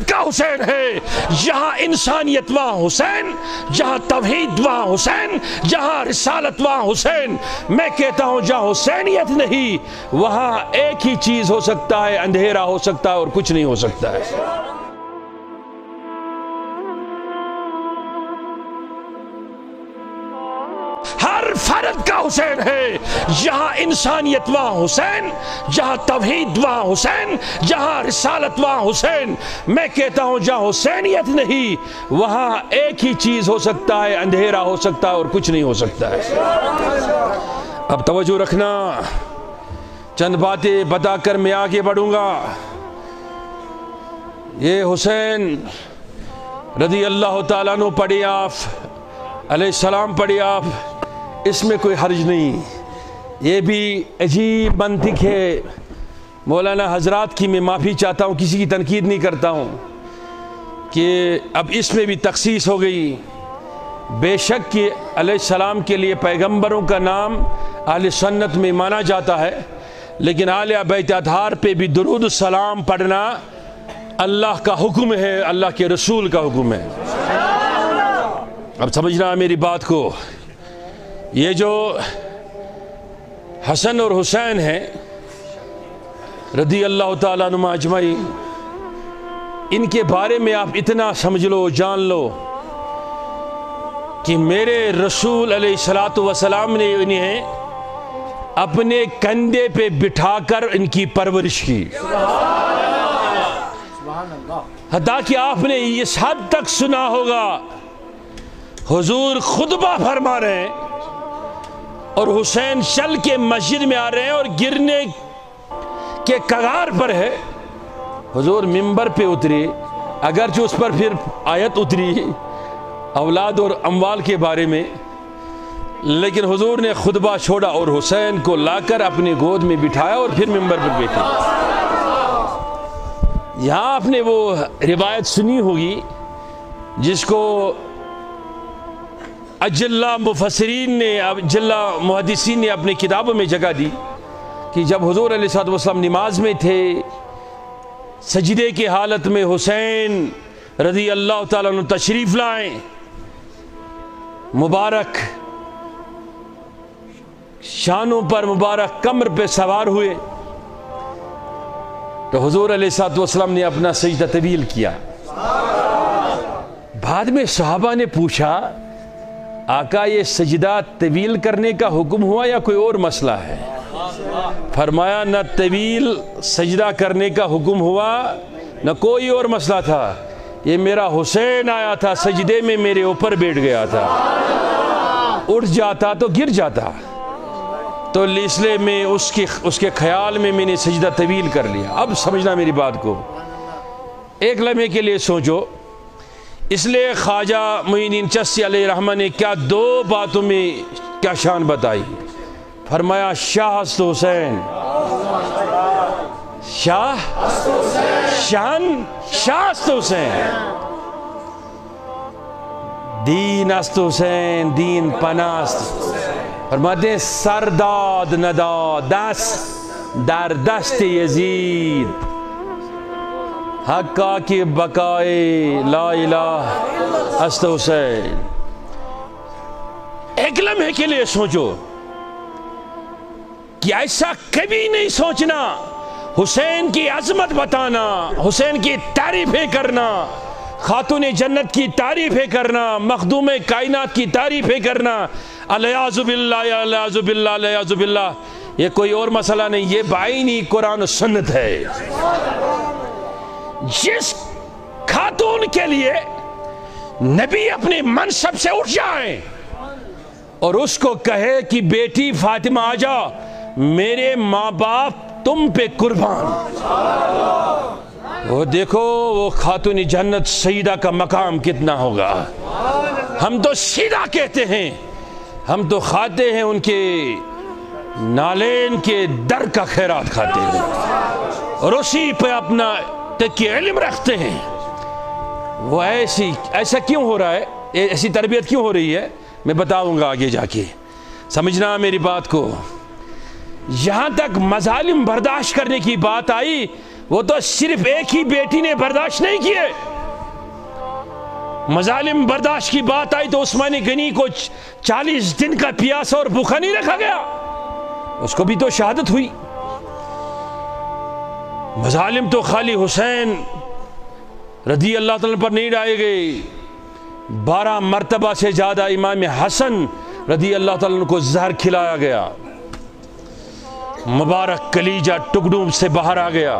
फर्द का हुसैन है, जहां इंसानियत वहां हुसैन, जहां तौहीद वहां हुसैन, जहां रिसालत वहां हुसैन। मैं कहता हूं जहां हुसैनियत नहीं वहां एक ही चीज हो सकता है, अंधेरा हो सकता है और कुछ नहीं हो सकता है। हर फर्द का हुसैन है, जहां इंसानियत वहां हुसैन, जहां तौहीद वहां हुसैन, जहां रिसालत वहां हुसैन। मैं कहता हूं जहां हुसैनियत नहीं वहां एक ही चीज हो सकता है, अंधेरा हो सकता है और कुछ नहीं हो सकता है। अब तवज्जो रखना, चंद बातें बताकर मैं आगे बढ़ूंगा। ये हुसैन रज़ी अल्लाह ताला अन्हु पढ़े आप, अलैहिस्सलाम पढ़े आप, इसमें कोई हर्ज नहीं। ये भी अजीब मंतिक है। मौलाना हजरात की मैं माफ़ी चाहता हूँ, किसी की तनकीद नहीं करता हूँ कि अब इसमें भी तखसीस हो गई। बेशक कि अलैहिस्सलाम के लिए पैगंबरों का नाम अहले सुन्नत में माना जाता है, लेकिन आले बैत अतहार पे भी दुरूद सलाम पढ़ना अल्लाह का हुक्म है, अल्लाह के रसूल का हुक्म है। अब समझना मेरी बात को। ये जो हसन और हुसैन हैं रज़ी अल्लाह ताला अन्हुमा अजमईन, इनके बारे में आप इतना समझ लो, जान लो कि मेरे रसूल अलैहिस्सलातु वस्सलाम ने इन्हें अपने कंधे पे बिठाकर इनकी परवरिश की। हत्ता कि आपने इस हद तक सुना होगा, हुजूर खुतबा फरमा रहे हैं और हुसैन चल के मस्जिद में आ रहे हैं और गिरने के कगार पर है। हुजूर मिंबर पे उतरे, अगरचे उस पर फिर आयत उतरी औलाद और अम्वाल के बारे में, लेकिन हुजूर ने खुतबा छोड़ा और हुसैन को लाकर अपनी गोद में बिठाया और फिर मिंबर पर बैठे। यहाँ आपने वो रिवायत सुनी होगी जिसको अजल्ला मुफस्सिरीन ने, अजल्ला मुहद्दिसीन ने अपनी किताबों में जगह दी कि जब हुजूर अलैहिस्सलातु वस्सलाम नमाज में थे, सजदे की हालत में हुसैन रज़ी अल्लाह ताला अन्हु तशरीफ़ लाए, मुबारक शानों पर, मुबारक कमर पे सवार हुए, तो हुजूर अलैहिस्सलातु वस्सलाम ने अपना सजदा तवील किया। बाद में सहाबा ने पूछा, आका ये सजदा तवील करने का हुक्म हुआ या कोई और मसला है? फरमाया न तवील सजदा करने का हुक्म हुआ न कोई और मसला था, ये मेरा हुसैन आया था, सजदे में मेरे ऊपर बैठ गया था, उठ जाता तो गिर जाता, तो इसलिए मैं उसके ख्याल में मैंने सजदा तवील कर लिया। अब समझना मेरी बात को, एक लम्हे के लिए सोचो। इसलिए ख्वाजा मुईनुद्दीन चिश्ती अलैहि रहमत ने क्या दो बातों में क्या शान बताई। फरमाया शाह हस्त हुसैन, शाह शान शाह हस्त हुसैन, दीन हस्त हुसैन, दीन पनास्त। फरमाते सरदाद नदा दस दर दस्त यजीद, हक्का की बकाए ला इलाहा हस्त हुसैन। एक लम्हे के लिए सोचो कि ऐसा कभी नहीं सोचना, हुसैन की अजमत बताना, हुसैन की तारीफें करना, खातून जन्नत की तारीफें करना, मखदूम कायनात की तारीफें करना, अलयाजुबिल्लाह अलयाजुबिल्लाह अलयाजुबिल्लाह, ये कोई और मसला नहीं, ये बाइनी कुरान सुन्नत है। जिस खातून के लिए नबी अपने मनसब से उठ जाए और उसको कहे कि बेटी फातिमा आजा, मेरे माँ बाप तुम पे कुर्बान, वो देखो वो खातून जन्नत सईदा का मकाम कितना होगा। हम तो सीधा कहते हैं, हम तो खाते हैं उनके नालेन के दर का खैरात खाते हैं और उसी पे अपना तक इल्म रखते हैं। वो ऐसा क्यों हो रहा है, ऐसी तरबियत क्यों हो रही है, मैं बताऊंगा आगे जाके। समझना मेरी बात को। यहां तक मजालिम बर्दाश्त करने की बात आई, वो तो सिर्फ एक ही बेटी ने बर्दाश्त नहीं किए, मजालिम बर्दाश्त की बात आई तो उस्मान गनी को 40 दिन का प्यासा और भूखा नहीं रखा गया, उसको भी तो शहादत हुई। मजालिम तो खाली हुसैन रदी अल्लाह ताला पर नहीं डाले गए, 12 मरतबा से ज्यादा इमाम हसन रदी अल्लाह ताला को जहर खिलाया गया, मुबारक कलीजा टुकड़ों से बाहर आ गया।